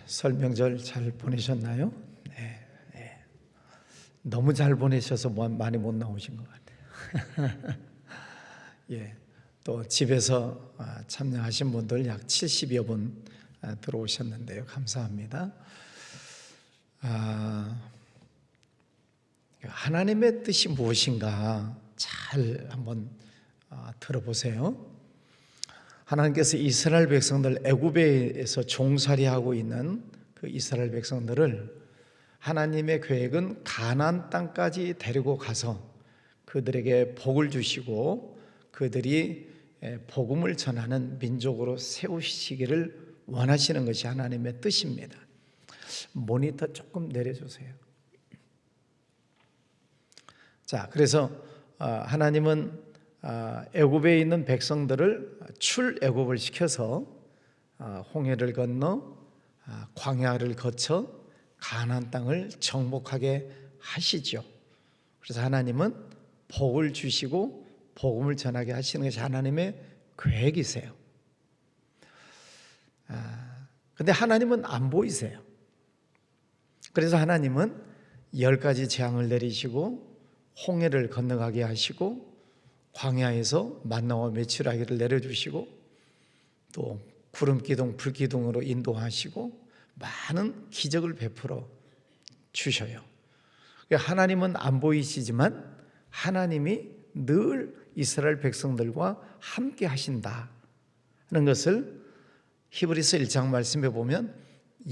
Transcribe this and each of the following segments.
설 명절 잘 보내셨나요? 네, 네. 너무 잘 보내셔서 많이 못 나오신 것 같아요. 예, 또 집에서 참여하신 분들 약 70여 분 들어오셨는데요. 감사합니다. 하나님의 뜻이 무엇인가 잘 한번 들어보세요. 하나님께서 이스라엘 백성들 애굽에서 종살이하고 있는 그 이스라엘 백성들을 하나님의 계획은 가나안 땅까지 데리고 가서 그들에게 복을 주시고 그들이 복음을 전하는 민족으로 세우시기를 원하시는 것이 하나님의 뜻입니다. 모니터 조금 내려주세요. 자, 그래서 하나님은 애굽에 있는 백성들을 출애굽을 시켜서 홍해를 건너 광야를 거쳐 가나안 땅을 정복하게 하시죠. 그래서 하나님은 복을 주시고 복음을 전하게 하시는 것이 하나님의 계획이세요. 근데 하나님은 안 보이세요. 그래서 하나님은 10가지 재앙을 내리시고 홍해를 건너가게 하시고 광야에서 만나와 메추라기를 내려주시고 또 구름기둥 불기둥으로 인도하시고 많은 기적을 베풀어 주셔요. 하나님은 안 보이시지만 하나님이 늘 이스라엘 백성들과 함께 하신다 하는 것을 히브리서 1장 말씀에 보면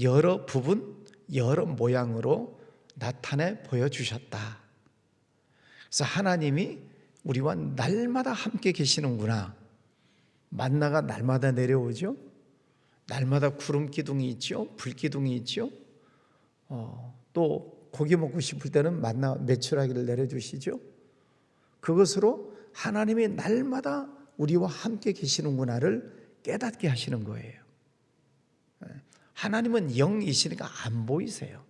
여러 부분 여러 모양으로 나타내 보여주셨다. 그래서 하나님이 우리와 날마다 함께 계시는구나. 만나가 날마다 내려오죠. 날마다 구름 기둥이 있죠. 불 기둥이 있죠. 또 고기 먹고 싶을 때는 만나 메추라기를 내려주시죠. 그것으로 하나님이 날마다 우리와 함께 계시는구나를 깨닫게 하시는 거예요. 하나님은 영이시니까 안 보이세요.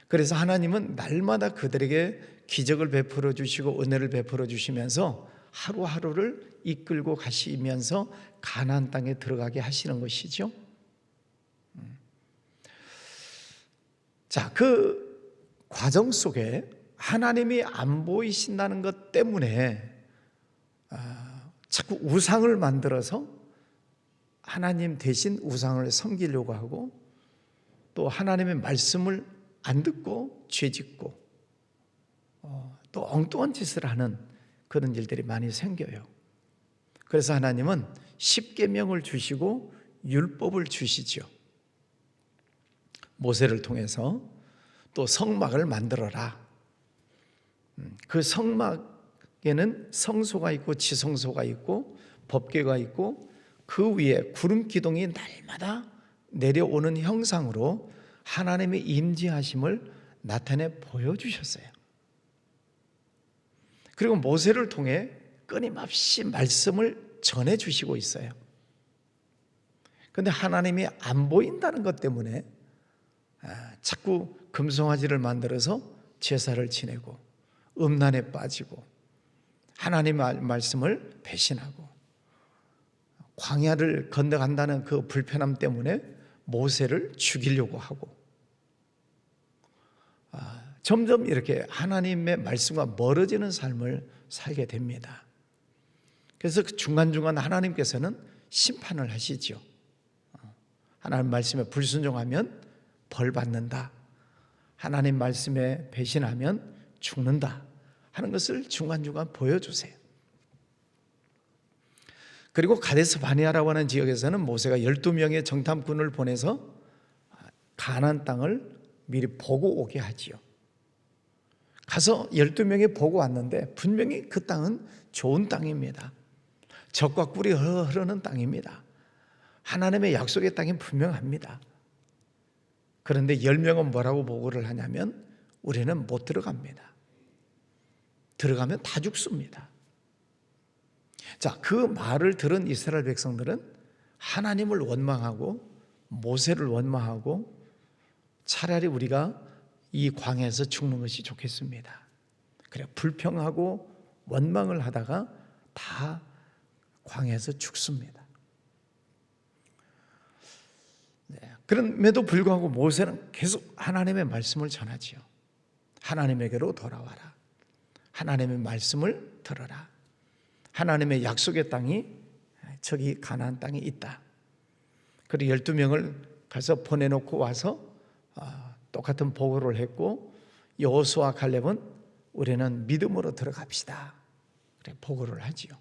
그래서 하나님은 날마다 그들에게 기적을 베풀어 주시고 은혜를 베풀어 주시면서 하루하루를 이끌고 가시면서 가나안 땅에 들어가게 하시는 것이죠. 자, 그 과정 속에 하나님이 안 보이신다는 것 때문에 자꾸 우상을 만들어서 하나님 대신 우상을 섬기려고 하고 또 하나님의 말씀을 안 듣고 죄짓고 또 엉뚱한 짓을 하는 그런 일들이 많이 생겨요. 그래서 하나님은 십계명을 주시고 율법을 주시죠. 모세를 통해서 또 성막을 만들어라. 그 성막에는 성소가 있고 지성소가 있고 법궤가 있고 그 위에 구름 기둥이 날마다 내려오는 형상으로 하나님의 임재하심을 나타내 보여주셨어요. 그리고 모세를 통해 끊임없이 말씀을 전해주시고 있어요. 그런데 하나님이 안 보인다는 것 때문에 자꾸 금송아지를 만들어서 제사를 지내고 음란에 빠지고 하나님의 말씀을 배신하고 광야를 건너간다는 그 불편함 때문에 모세를 죽이려고 하고 점점 이렇게 하나님의 말씀과 멀어지는 삶을 살게 됩니다. 그래서 그 중간중간 하나님께서는 심판을 하시죠. 하나님 말씀에 불순종하면 벌 받는다. 하나님 말씀에 배신하면 죽는다 하는 것을 중간중간 보여주세요. 그리고 가데스 바네아라고 하는 지역에서는 모세가 12명의 정탐꾼을 보내서 가나안 땅을 미리 보고 오게 하지요. 가서 12명이 보고 왔는데 분명히 그 땅은 좋은 땅입니다. 젖과 꿀이 흐르는 땅입니다. 하나님의 약속의 땅이 분명합니다. 그런데 10명은 뭐라고 보고를 하냐면 우리는 못 들어갑니다. 들어가면 다 죽습니다. 자, 그 말을 들은 이스라엘 백성들은 하나님을 원망하고 모세를 원망하고 차라리 우리가 이 광야에서 죽는 것이 좋겠습니다. 그래 불평하고 원망을 하다가 다 광야에서 죽습니다. 그럼에도 불구하고 모세는 계속 하나님의 말씀을 전하지요. 하나님에게로 돌아와라. 하나님의 말씀을 들어라. 하나님의 약속의 땅이 저기 가나안 땅에 있다. 그리고 12명을 가서 보내놓고 와서 똑같은 보고를 했고, 여호수아 갈렙은 우리는 믿음으로 들어갑시다. 그래 보고를 하지요.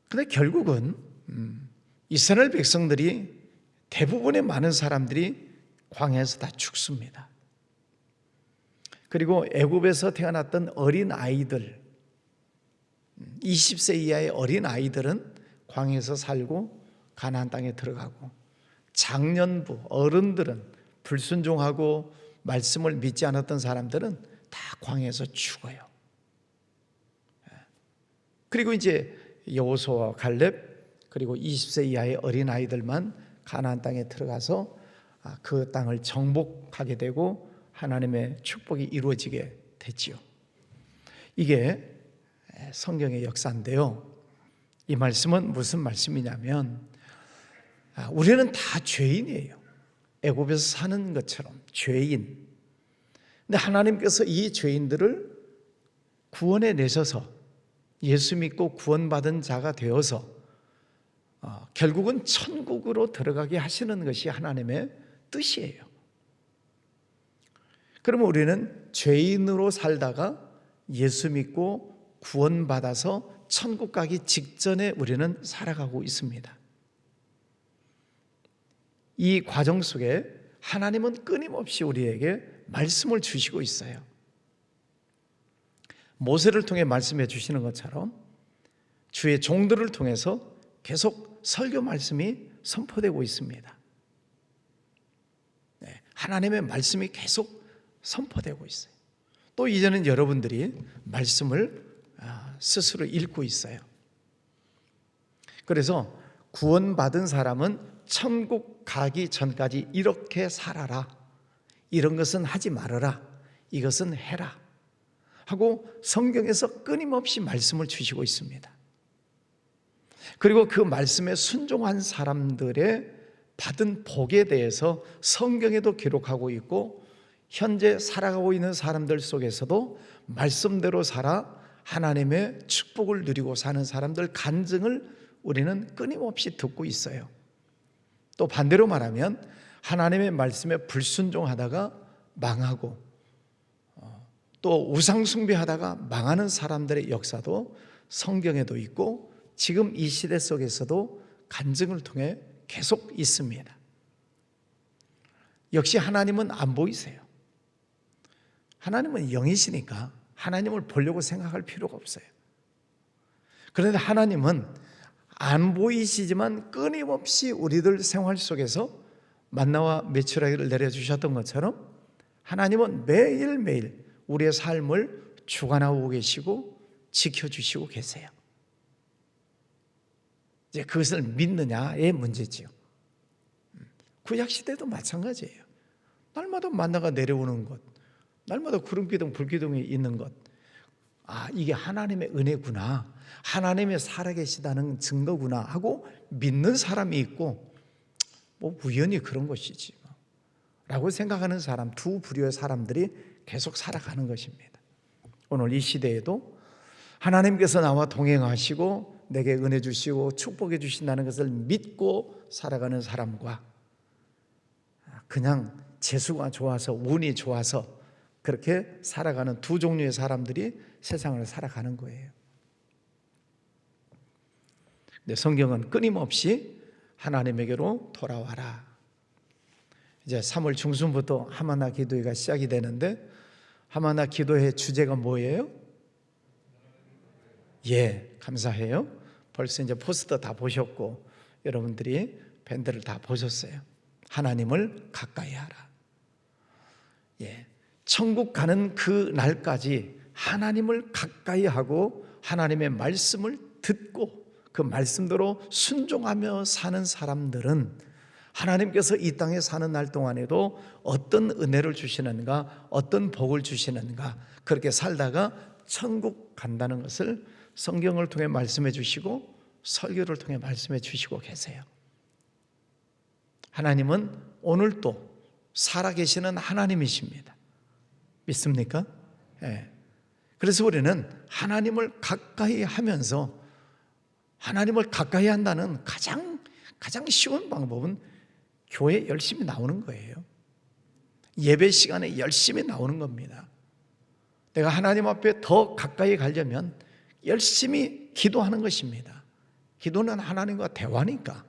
그런데 결국은 이스라엘 백성들이, 대부분의 많은 사람들이 광야에서 다 죽습니다. 그리고 애굽에서 태어났던 어린 아이들, 20세 이하의 어린 아이들은 광야에서 살고 가나안 땅에 들어가고, 장년부 어른들은, 불순종하고 말씀을 믿지 않았던 사람들은 다 광야에서 죽어요. 그리고 이제 여호수아와 갈렙, 그리고 20세 이하의 어린 아이들만 가나안 땅에 들어가서 그 땅을 정복하게 되고 하나님의 축복이 이루어지게 됐지요. 이게 성경의 역사인데요. 이 말씀은 무슨 말씀이냐면, 우리는 다 죄인이에요. 애굽에서 사는 것처럼 죄인. 근데 하나님께서 이 죄인들을 구원해 내셔서 예수 믿고 구원받은 자가 되어서 결국은 천국으로 들어가게 하시는 것이 하나님의 뜻이에요. 그러면 우리는 죄인으로 살다가 예수 믿고 구원받아서 천국 가기 직전에 우리는 살아가고 있습니다. 이 과정 속에 하나님은 끊임없이 우리에게 말씀을 주시고 있어요. 모세를 통해 말씀해 주시는 것처럼 주의 종들을 통해서 계속 설교 말씀이 선포되고 있습니다. 하나님의 말씀이 계속 선포되고 있어요. 또 이제는 여러분들이 말씀을 스스로 읽고 있어요. 그래서 구원받은 사람은 천국 가기 전까지 이렇게 살아라, 이런 것은 하지 말아라, 이것은 해라 하고 성경에서 끊임없이 말씀을 주시고 있습니다. 그리고 그 말씀에 순종한 사람들의 받은 복에 대해서 성경에도 기록하고 있고, 현재 살아가고 있는 사람들 속에서도 말씀대로 살아 하나님의 축복을 누리고 사는 사람들 간증을 우리는 끊임없이 듣고 있어요. 또 반대로 말하면 하나님의 말씀에 불순종하다가 망하고, 또 우상 숭배하다가 망하는 사람들의 역사도 성경에도 있고, 지금 이 시대 속에서도 간증을 통해 계속 있습니다. 역시 하나님은 안 보이세요. 하나님은 영이시니까 하나님을 보려고 생각할 필요가 없어요. 그런데 하나님은 안 보이시지만 끊임없이 우리들 생활 속에서 만나와 메추라기를 내려주셨던 것처럼 하나님은 매일매일 우리의 삶을 주관하고 계시고 지켜주시고 계세요. 이제 그것을 믿느냐의 문제지요. 구약시대도 마찬가지예요. 날마다 만나가 내려오는 것, 날마다 구름기둥 불기둥이 있는 것, 이게 하나님의 은혜구나, 하나님의 살아계시다는 증거구나 하고 믿는 사람이 있고, 뭐 우연히 그런 것이지 라고 생각하는 사람, 두 부류의 사람들이 계속 살아가는 것입니다. 오늘 이 시대에도 하나님께서 나와 동행하시고 내게 은혜 주시고 축복해 주신다는 것을 믿고 살아가는 사람과, 그냥 재수가 좋아서 운이 좋아서 그렇게 살아가는 두 종류의 사람들이 세상을 살아가는 거예요. 근데 성경은 끊임없이 하나님에게로 돌아와라. 이제 3월 중순부터 하마나 기도회가 시작이 되는데, 하마나 기도회 주제가 뭐예요? 예, 감사해요. 벌써 이제 포스터 다 보셨고 여러분들이 밴드를 다 보셨어요. 하나님을 가까이 하라. 예, 천국 가는 그 날까지 하나님을 가까이 하고 하나님의 말씀을 듣고 그 말씀대로 순종하며 사는 사람들은 하나님께서 이 땅에 사는 날 동안에도 어떤 은혜를 주시는가, 어떤 복을 주시는가, 그렇게 살다가 천국 간다는 것을 성경을 통해 말씀해 주시고 설교를 통해 말씀해 주시고 계세요. 하나님은 오늘도 살아계시는 하나님이십니다. 믿습니까? 예. 그래서 우리는 하나님을 가까이 하면서, 하나님을 가까이 한다는 가장 쉬운 방법은 교회에 열심히 나오는 거예요. 예배 시간에 열심히 나오는 겁니다. 내가 하나님 앞에 더 가까이 가려면 열심히 기도하는 것입니다. 기도는 하나님과 대화니까.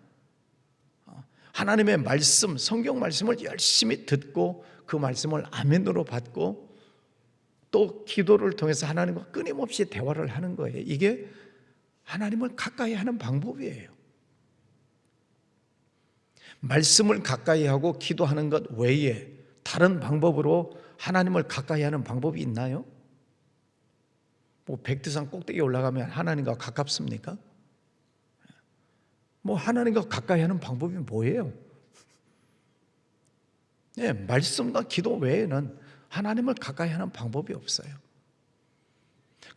하나님의 말씀, 성경 말씀을 열심히 듣고 그 말씀을 아멘으로 받고 또 기도를 통해서 하나님과 끊임없이 대화를 하는 거예요. 이게 하나님을 가까이 하는 방법이에요. 말씀을 가까이 하고 기도하는 것 외에 다른 방법으로 하나님을 가까이 하는 방법이 있나요? 뭐 백두산 꼭대기에 올라가면 하나님과 가깝습니까? 뭐 하나님과 가까이 하는 방법이 뭐예요? 네, 말씀과 기도 외에는 하나님을 가까이 하는 방법이 없어요.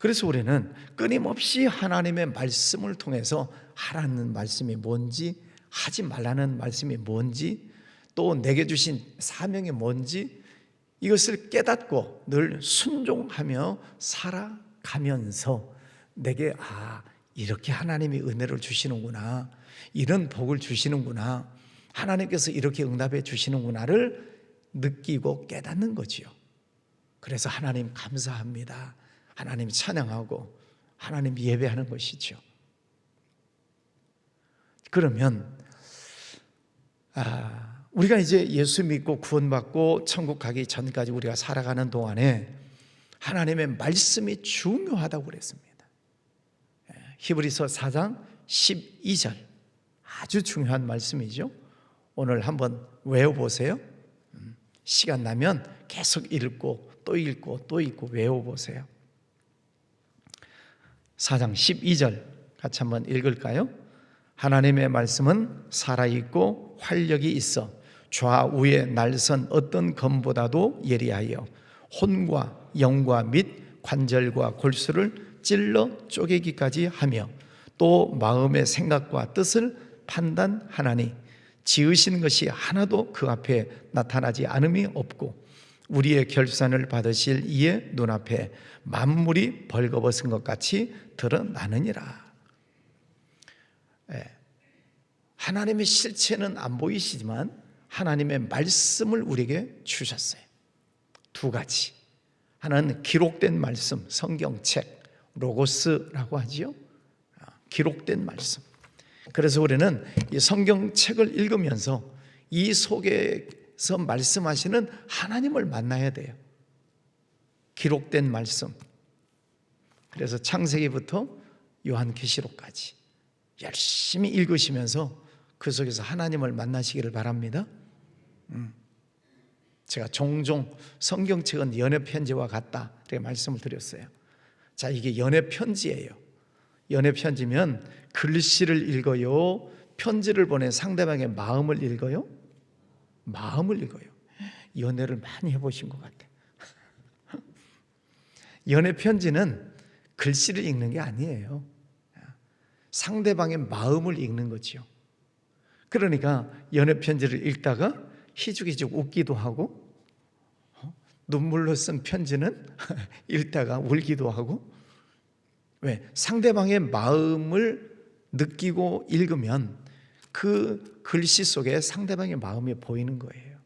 그래서 우리는 끊임없이 하나님의 말씀을 통해서 하라는 말씀이 뭔지, 하지 말라는 말씀이 뭔지, 또 내게 주신 사명이 뭔지 이것을 깨닫고 늘 순종하며 살아가면서 내게 이렇게 하나님이 은혜를 주시는구나, 이런 복을 주시는구나, 하나님께서 이렇게 응답해 주시는구나를 느끼고 깨닫는 거지요. 그래서 하나님 감사합니다, 하나님 찬양하고 하나님 예배하는 것이죠. 그러면 우리가 이제 예수 믿고 구원받고 천국 가기 전까지 우리가 살아가는 동안에 하나님의 말씀이 중요하다고 그랬습니다. 히브리서 4장 12절 아주 중요한 말씀이죠. 오늘 한번 외워보세요. 시간 나면 계속 읽고 또 읽고 또 읽고 외워보세요. 4장 12절 같이 한번 읽을까요? 하나님의 말씀은 살아있고 활력이 있어 좌우에 날선 어떤 검보다도 예리하여 혼과 영과 및 관절과 골수를 찔러 쪼개기까지 하며 또 마음의 생각과 뜻을 판단하나니 지으신 것이 하나도 그 앞에 나타나지 않음이 없고 우리의 결산을 받으실 이의 눈앞에 만물이 벌거벗은 것 같이 드러나느니라. 하나님의 실체는 안 보이시지만 하나님의 말씀을 우리에게 주셨어요. 두 가지. 하나는 기록된 말씀, 성경책, 로고스라고 하지요. 기록된 말씀. 그래서 우리는 이 성경책을 읽으면서 이 속에서 말씀하시는 하나님을 만나야 돼요. 기록된 말씀. 그래서 창세기부터 요한계시록까지 열심히 읽으시면서 그 속에서 하나님을 만나시기를 바랍니다. 제가 종종 성경책은 연애편지와 같다 이렇게 말씀을 드렸어요. 자, 이게 연애편지예요. 연애편지면 글씨를 읽어요? 편지를 보낸 상대방의 마음을 읽어요? 마음을 읽어요. 연애를 많이 해보신 것 같아요. 연애편지는 글씨를 읽는 게 아니에요. 상대방의 마음을 읽는 거지요. 그러니까 연애편지를 읽다가 희죽희죽 웃기도 하고, 눈물로 쓴 편지는 읽다가 울기도 하고. 왜? 상대방의 마음을 느끼고 읽으면 그 글씨 속에 상대방의 마음이 보이는 거예요.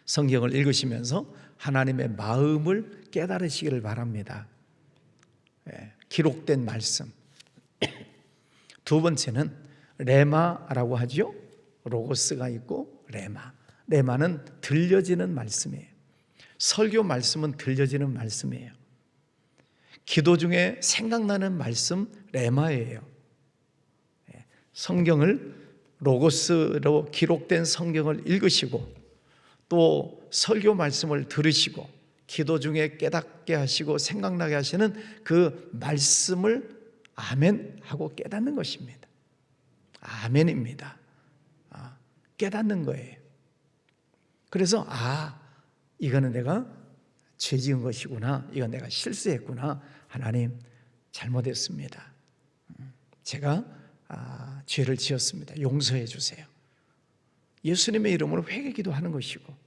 성경을 읽으시면서 하나님의 마음을 깨달으시기를 바랍니다. 기록된 말씀. 두 번째는 레마라고 하죠. 로고스가 있고 레마. 레마는 들려지는 말씀이에요. 설교 말씀은 들려지는 말씀이에요. 기도 중에 생각나는 말씀 레마예요. 성경을 로고스로 기록된 성경을 읽으시고 또 설교 말씀을 들으시고 기도 중에 깨닫게 하시고 생각나게 하시는 그 말씀을 아멘 하고 깨닫는 것입니다. 아멘입니다. 깨닫는 거예요. 그래서 이거는 내가 죄 지은 것이구나, 이건 내가 실수했구나, 하나님 잘못했습니다, 제가 죄를 지었습니다, 용서해 주세요, 예수님의 이름으로 회개기도 하는 것이고,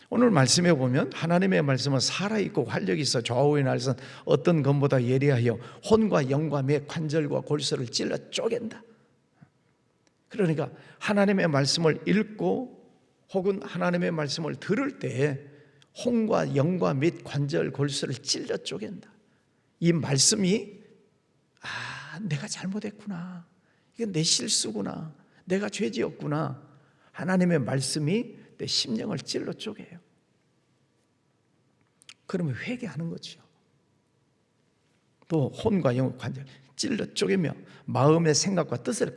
오늘 말씀에 보면 하나님의 말씀은 살아있고 활력이 있어 좌우의 날선 어떤 검보다 예리하여 혼과 영과 매 관절과 골수를 찔러 쪼갠다. 그러니까 하나님의 말씀을 읽고 혹은 하나님의 말씀을 들을 때에 혼과 영과 및 관절 골수를 찔러 쪼갠다. 이 말씀이 내가 잘못했구나, 이건 내 실수구나, 내가 죄지었구나, 하나님의 말씀이 내 심령을 찔러 쪼개요. 그러면 회개하는 거죠. 또 혼과 영 관절 찔러 쪼개며 마음의 생각과 뜻을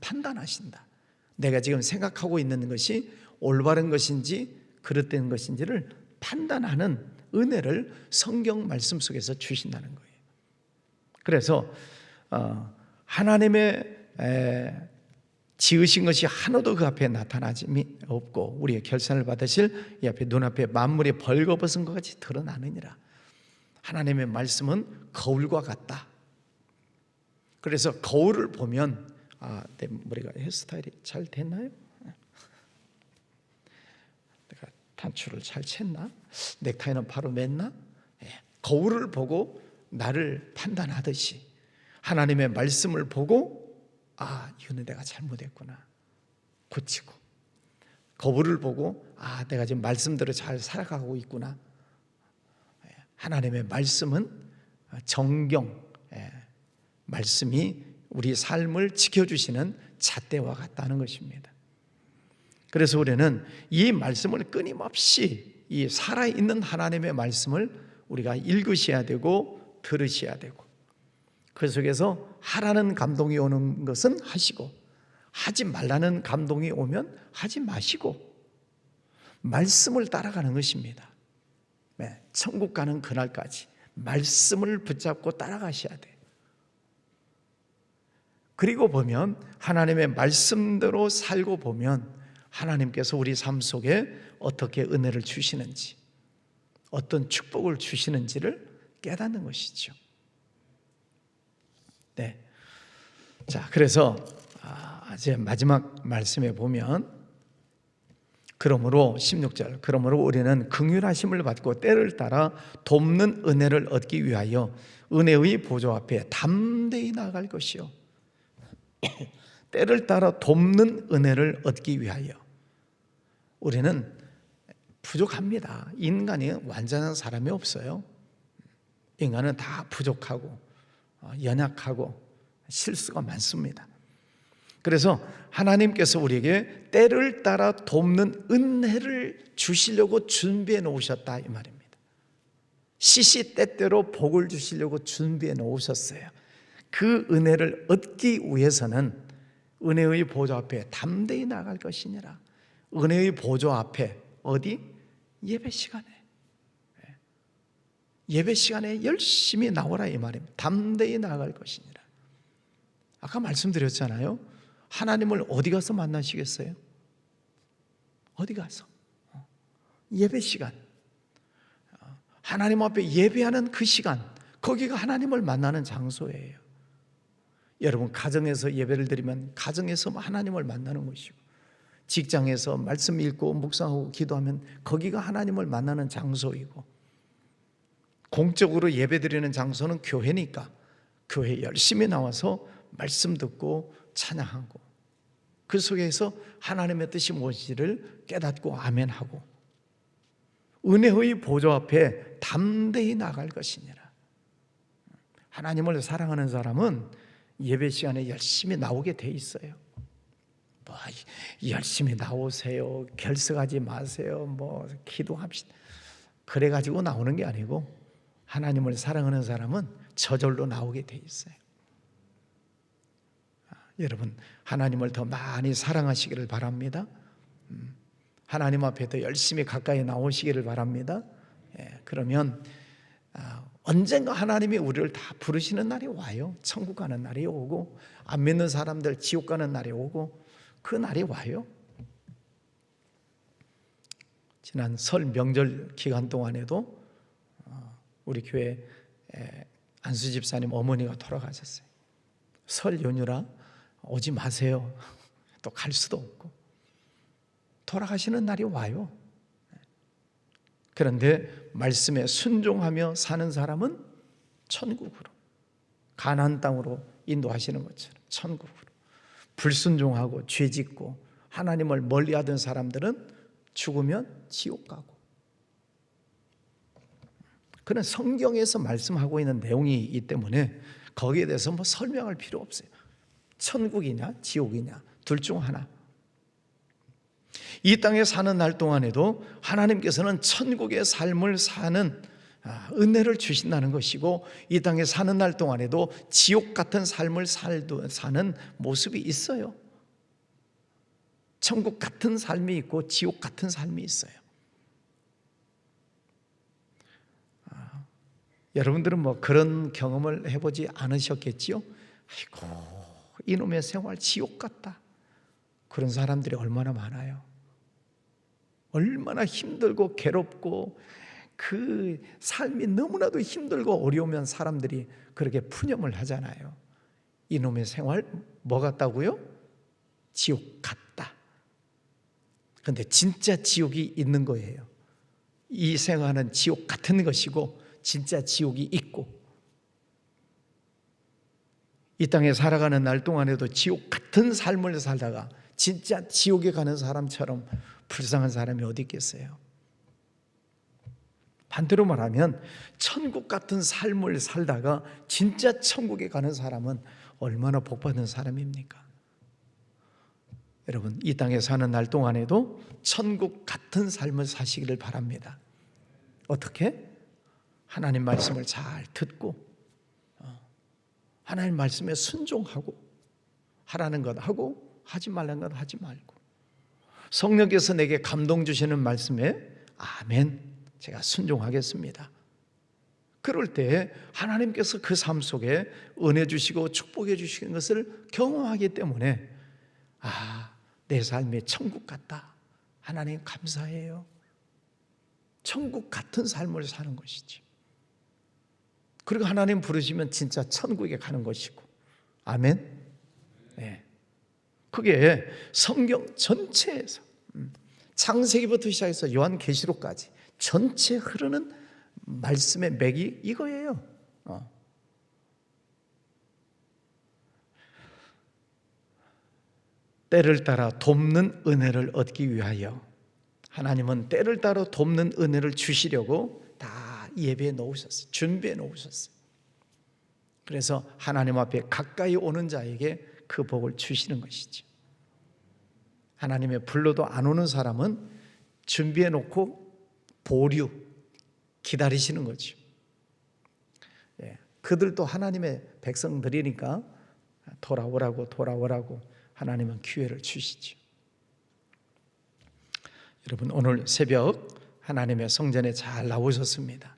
판단하신다. 내가 지금 생각하고 있는 것이 올바른 것인지 그릇된 것인지를 판단하는 은혜를 성경 말씀 속에서 주신다는 거예요. 그래서 하나님의 지으신 것이 하나도 그 앞에 나타나짐이 없고 우리의 결산을 받으실 이 앞에 눈앞에 만물이 벌거벗은 것 같이 드러나느니라. 하나님의 말씀은 거울과 같다. 그래서 거울을 보면 내 머리가 헤어스타일이 잘 됐나요? 내가 단추를 잘 챘나? 넥타이는 바로 맸나? 거울을 보고 나를 판단하듯이 하나님의 말씀을 보고 이거는 내가 잘못했구나, 고치고, 거울을 보고 내가 지금 말씀대로 잘 살아가고 있구나. 하나님의 말씀은 정경, 말씀이 우리 삶을 지켜주시는 잣대와 같다는 것입니다. 그래서 우리는 이 말씀을 끊임없이 이 살아있는 하나님의 말씀을 우리가 읽으셔야 되고 들으셔야 되고, 그 속에서 하라는 감동이 오는 것은 하시고 하지 말라는 감동이 오면 하지 마시고 말씀을 따라가는 것입니다. 천국 가는 그날까지 말씀을 붙잡고 따라가셔야 돼요. 그리고 보면 하나님의 말씀대로 살고 보면 하나님께서 우리 삶 속에 어떻게 은혜를 주시는지, 어떤 축복을 주시는지를 깨닫는 것이죠. 자, 그래서 이제 마지막 말씀에 보면 그러므로 16절, 그러므로 우리는 긍휼하심을 받고 때를 따라 돕는 은혜를 얻기 위하여 은혜의 보좌 앞에 담대히 나아갈 것이요. 때를 따라 돕는 은혜를 얻기 위하여. 우리는 부족합니다. 인간이 완전한 사람이 없어요. 인간은 다 부족하고 연약하고 실수가 많습니다. 그래서 하나님께서 우리에게 때를 따라 돕는 은혜를 주시려고 준비해 놓으셨다 이 말입니다. 시시때때로 복을 주시려고 준비해 놓으셨어요. 그 은혜를 얻기 위해서는 은혜의 보좌 앞에 담대히 나갈 것이니라. 은혜의 보좌 앞에 어디? 예배 시간에. 예배 시간에 열심히 나오라 이 말입니다. 담대히 나아갈 것이니라. 아까 말씀드렸잖아요. 하나님을 어디 가서 만나시겠어요? 어디 가서? 예배 시간. 하나님 앞에 예배하는 그 시간, 거기가 하나님을 만나는 장소예요. 여러분 가정에서 예배를 드리면 가정에서 하나님을 만나는 것이고, 직장에서 말씀 읽고 묵상하고 기도하면 거기가 하나님을 만나는 장소이고, 공적으로 예배드리는 장소는 교회니까 교회 열심히 나와서 말씀 듣고 찬양하고 그 속에서 하나님의 뜻이 무엇인지를 깨닫고 아멘하고 은혜의 보좌 앞에 담대히 나갈 것이니라. 하나님을 사랑하는 사람은 예배 시간에 열심히 나오게 돼 있어요. 열심히 나오세요, 결석하지 마세요, 기도합시다, 그래가지고 나오는 게 아니고 하나님을 사랑하는 사람은 저절로 나오게 돼 있어요. 여러분 하나님을 더 많이 사랑하시기를 바랍니다. 하나님 앞에 더 열심히 가까이 나오시기를 바랍니다. 그러면 언젠가 하나님이 우리를 다 부르시는 날이 와요. 천국 가는 날이 오고 안 믿는 사람들 지옥 가는 날이 오고 그 날이 와요. 지난 설 명절 기간 동안에도 우리 교회 안수 집사님 어머니가 돌아가셨어요. 설 연휴라 오지 마세요. 또 갈 수도 없고. 돌아가시는 날이 와요. 그런데 말씀에 순종하며 사는 사람은 천국으로, 가나안 땅으로 인도하시는 것처럼 천국으로, 불순종하고 죄짓고 하나님을 멀리하던 사람들은 죽으면 지옥 가고. 그런 성경에서 말씀하고 있는 내용이 있기 때문에 거기에 대해서 뭐 설명할 필요 없어요. 천국이냐 지옥이냐 둘 중 하나. 이 땅에 사는 날 동안에도 하나님께서는 천국의 삶을 사는 은혜를 주신다는 것이고, 이 땅에 사는 날 동안에도 지옥 같은 삶을 사는 모습이 있어요. 천국 같은 삶이 있고 지옥 같은 삶이 있어요. 여러분들은 뭐 그런 경험을 해보지 않으셨겠지요? 아이고, 이놈의 생활 지옥 같다. 그런 사람들이 얼마나 많아요. 얼마나 힘들고 괴롭고 그 삶이 너무나도 힘들고 어려우면 사람들이 그렇게 푸념을 하잖아요. 이놈의 생활 뭐 같다고요? 지옥 같다. 그런데 진짜 지옥이 있는 거예요. 이 생활은 지옥 같은 것이고 진짜 지옥이 있고, 이 땅에 살아가는 날 동안에도 지옥 같은 삶을 살다가 진짜 지옥에 가는 사람처럼 불쌍한 사람이 어디 있겠어요? 반대로 말하면 천국 같은 삶을 살다가 진짜 천국에 가는 사람은 얼마나 복받은 사람입니까? 여러분, 이 땅에 사는 날 동안에도 천국 같은 삶을 사시기를 바랍니다. 어떻게? 하나님 말씀을 잘 듣고 하나님 말씀에 순종하고, 하라는 것 하고 하지 말라는 것 하지 말고, 성령께서 내게 감동 주시는 말씀에 아멘, 제가 순종하겠습니다. 그럴 때 하나님께서 그 삶 속에 은혜 주시고 축복해 주시는 것을 경험하기 때문에 내 삶이 천국 같다. 하나님 감사해요. 천국 같은 삶을 사는 것이지. 그리고 하나님 부르시면 진짜 천국에 가는 것이고. 아멘. 네. 그게 성경 전체에서 창세기부터 시작해서 요한계시록까지 전체 흐르는 말씀의 맥이 이거예요. 때를 따라 돕는 은혜를 얻기 위하여 하나님은 때를 따라 돕는 은혜를 주시려고 다 예배해 놓으셨어요. 준비해 놓으셨어요. 그래서 하나님 앞에 가까이 오는 자에게 그 복을 주시는 것이죠. 하나님의 불러도 안 오는 사람은 준비해 놓고 보류 기다리시는 거죠. 그들도 하나님의 백성들이니까 돌아오라고 하나님은 기회를 주시죠. 여러분, 오늘 새벽 하나님의 성전에 잘 나오셨습니다.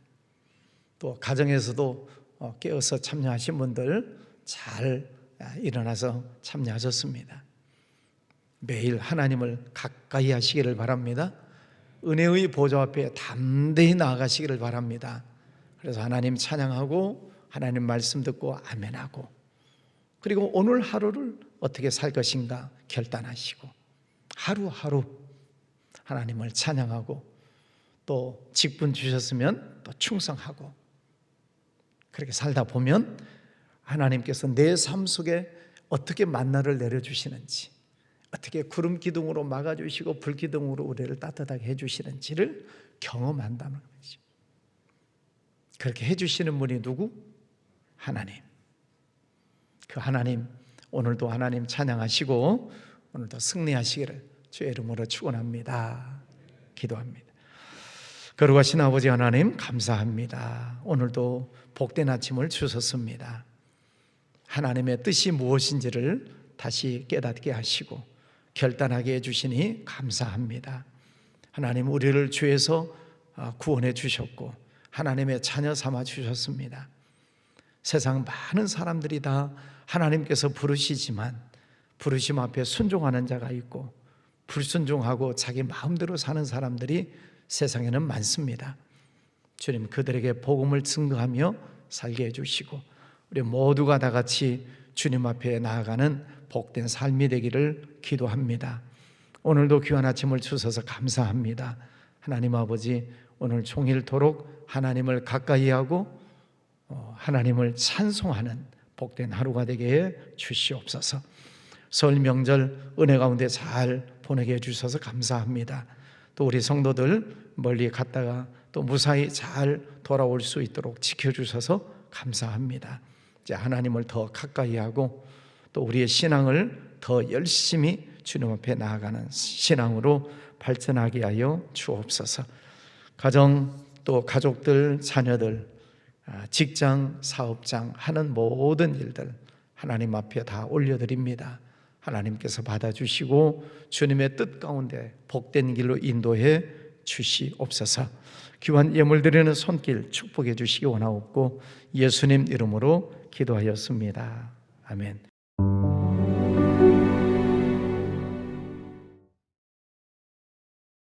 또 가정에서도 깨어서 참여하신 분들 잘 일어나서 참여하셨습니다. 매일 하나님을 가까이 하시기를 바랍니다. 은혜의 보좌 앞에 담대히 나아가시기를 바랍니다. 그래서 하나님 찬양하고 하나님 말씀 듣고 아멘하고, 그리고 오늘 하루를 어떻게 살 것인가 결단하시고 하루하루 하나님을 찬양하고, 또 직분 주셨으면 또 충성하고, 그렇게 살다 보면 하나님께서 내 삶 속에 어떻게 만나를 내려주시는지, 어떻게 구름 기둥으로 막아주시고 불 기둥으로 우리를 따뜻하게 해주시는지를 경험한다는 거죠. 그렇게 해주시는 분이 누구? 하나님. 그 하나님, 오늘도 하나님 찬양하시고 오늘도 승리하시기를 주의 이름으로 축원합니다. 기도합니다. 거룩하신 아버지 하나님, 감사합니다. 오늘도 복된 아침을 주셨습니다. 하나님의 뜻이 무엇인지를 다시 깨닫게 하시고 결단하게 해주시니 감사합니다. 하나님, 우리를 죄에서 구원해 주셨고 하나님의 자녀 삼아 주셨습니다. 세상 많은 사람들이 다 하나님께서 부르시지만 부르심 앞에 순종하는 자가 있고 불순종하고 자기 마음대로 사는 사람들이 세상에는 많습니다. 주님, 그들에게 복음을 증거하며 살게 해주시고 우리 모두가 다 같이 주님 앞에 나아가는 복된 삶이 되기를 기도합니다. 오늘도 귀한 아침을 주셔서 감사합니다. 하나님 아버지, 오늘 종일토록 하나님을 가까이 하고 하나님을 찬송하는 복된 하루가 되게 해 주시옵소서. 설 명절 은혜 가운데 잘 보내게 해주셔서 감사합니다. 또 우리 성도들 멀리 갔다가 또 무사히 잘 돌아올 수 있도록 지켜주셔서 감사합니다. 이제 하나님을 더 가까이 하고 또 우리의 신앙을 더 열심히 주님 앞에 나아가는 신앙으로 발전하게 하여 주옵소서. 가정 또 가족들, 자녀들, 직장, 사업장 하는 모든 일들 하나님 앞에 다 올려드립니다. 하나님께서 받아주시고 주님의 뜻 가운데 복된 길로 인도해 주시옵소서. 귀한 예물 드리는 손길 축복해 주시기 원하옵고 예수님 이름으로 기도하였습니다. 아멘.